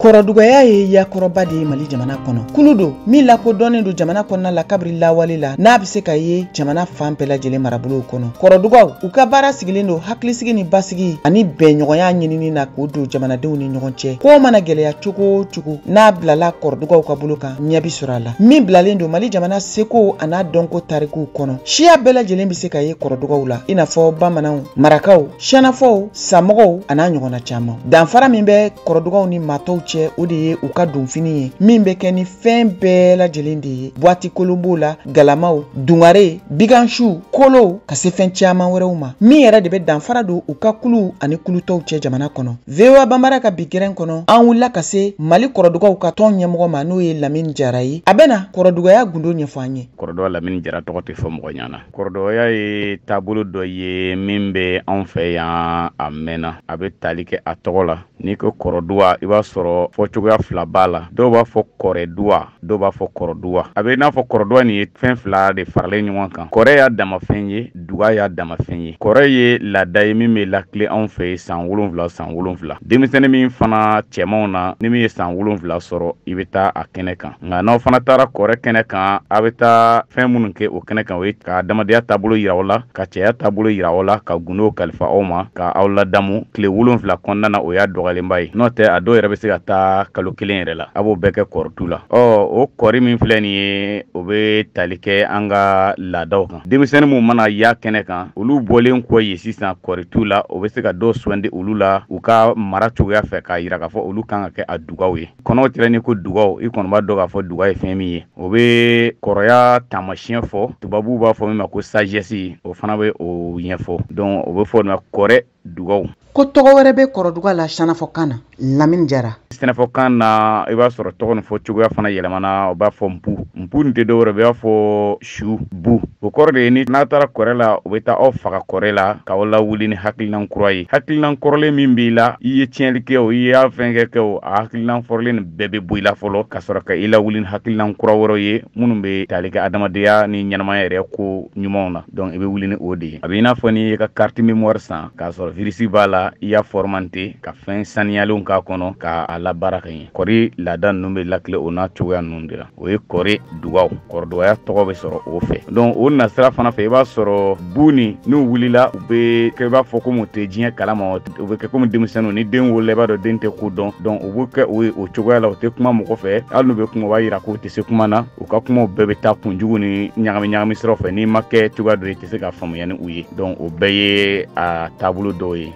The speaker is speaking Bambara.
Kɔrɔdugaya ye yakɔrɔba de ye Mali jamana kɔnɔ. Kulu do min lakodɔnnen do jamana kɔnɔna la kabiri lawale la n'a bɛ se ka ye jamana fan bɛɛ lajɛlen marabolow kɔnɔ. Kɔrɔdugaw u ka baara sigilen do hakilisigi ni basigi ani bɛnɲɔgɔnya ɲinini na k'o don jamanadenw ni ɲɔgɔn cɛ. Ko mana gɛlɛya cogo o cogo n'a bilala kɔrɔdugaw ka bolo kan ɲɛ bi sɔrɔ a la. Min bilalen do Mali jamana seko a n'a dɔnko tarikuw kɔnɔ. Siya bɛɛ lajɛlen bɛ se ka ye kɔrɔdugaw la i n'a fɔ bamananw, marakaw, siyanafɔw, samɔgɔw a n'a ɲɔgɔnna caman. Danfara min bɛ kɔrɔdugaw ni matɔw cɛ o de ye u ka donfini ye min bɛ kɛ ni fɛn bɛɛ lajɛlen de ye. Boîte kolonbo la, galamaw, dungare, bigansu, kolow ka se fɛn caman wɛrɛw ma. Min yɛrɛ de bɛ danfara don u ka kulu ani kulutɔw cɛ jamana kɔnɔ. VOA Banbara ka bi gɛrɛn kɔnɔ an wulila ka se Mali kɔrɔdugaw ka tɔn ɲɛmɔgɔ ma n'o ye Lamini Jara ye. A bɛna kɔrɔdugaya gundo ɲɛfɔ an ye. Kɔrɔduga Lamini Jara tɔgɔ tɛ fɔ mɔgɔ ɲana. Kɔrɔdugaya ye taabolo dɔ ye min bɛ anw fɛ yan a mɛnna. A bɛ tali kɛ a tɔgɔ la. N'i ko kɔrɔduga i b'a sɔrɔ fɔcogoya fila b'a la. Dɔw b'a fɔ kɔrɛduga, dɔw b'a fɔ kɔrɔduga. A bɛ i n'a fɔ kɔrɔduga nin ye fɛn fila de faralen ɲɔgɔn kan. Kɔrɛ y'a damafɛn ye, duga y'a damafɛn ye. Kɔrɛ ye laada ye min bɛ lakile anw fɛ yen san 7. Denmisɛnnin min fana cɛmanw na ni min ye san 7 sɔrɔ i bɛ taa a kɛnɛ kan. Nka n'aw fana taara kɔrɛ kɛnɛ kan a bɛ taa fɛn minnu kɛ o kɛnɛ kan o ye ka adamadenya taabolo yira aw la, ka cɛya taabolo yira aw la, ka gundow kalifa aw ma, ka aw ladamu tile 7 kɔnɔna na o y'a dɔgɔyalenba ye. N'o tɛ a dɔw yɛrɛ bɛ se ka taa kalo 1 yɛrɛ la. A b'o bɛɛ kɛ kɔrɔtu la. O kɔri min filɛ nin ye o bɛ tali kɛ an ka laadaw kan. Denmisɛnnin mun mana y'a kɛnɛ kan olu bɔlen kɔ ye sisan kɔritu la o bɛ se ka dɔ suwandi olu la u ka mara cogoya fɛ k'a yira k'a fɔ olu kan ka kɛ a dugaw ye. Kɔnɔw tɛra ni ko dugaw i kɔni b'a dɔn k'a fɔ duga ye fɛn min ye. O bɛ kɔrɔya taamasiyɛn fɔ tubabuw b'a fɔ min ma ko sagesse o fana bɛ o ɲɛfɔ. Donc o bɛ fɔ o ma kɔrɛ dugaw. Ko tɔgɔ wɛrɛ bɛ kɔrɔduga la sɛnɛfɔkan na Lamini Jara. Sɛnɛfɔkan na i b'a sɔrɔ tɔgɔ nin fɔ cogoya fana yɛlɛmana o b'a fɔ npu. Npu nin tɛ dɔwɛrɛ u b'a fɔ su bu. O kɔrɔ de ye ni n'a taara kɔrɛ la u bɛ taa aw faga kɔrɛ la k'aw lawuli ni hakilinan kura ye. Hakilinan kɔrɔlen min b'i la i ye tiɲɛli kɛ o i y'a fɛn kɛ o a hakilinan fɔrɔlen nin bɛɛ bɛ bɔ i la fɔlɔ ka sɔrɔ ka i lawuli ni hakilinan kura wɛrɛw ye minnu bɛ tali kɛ adamadenya ni ɲɛnamaya yɛrɛ ko ɲumanw na. Donc i bɛ wuli ni o de ye. A bɛ i n'a fɔ n'i ye ka carte mémoire san k'a sɔrɔ virus b'a la i y'a formanté ka fɛn saniyalenw k'a kɔnɔ k'a labaara ka ɲɛ. Kɔri laada ninnu bɛ lakile o n'a cogoya ninnu de la. O ye kɔri dugaw. Kɔrɔdugaya tɔgɔ bɛ sɔrɔ o fɛ. Donc o nasira fana fɛ i b'a sɔrɔ bu ni n'u wulila u bɛ kɛ i b'a fɔ komi u tɛ diɲɛ kalama u bɛ kɛ komi denmisɛnninw ni den wolola i b'a dɔn den tɛ ko dɔn. Donc u bɛ kɛ o ye o cogoya la u tɛ kuma mɔgɔ fɛ hali n'u bɛ kuma o b'a yira k'u tɛ se kuma na u ka kumaw bɛɛ bɛ taa kunjugu ni ɲagami siraw fɛ n'i ma kɛ cogoya dɔ i tɛ se ka faamuya ni u ye. Donc o bɛɛ ye a taabolo dɔw ye.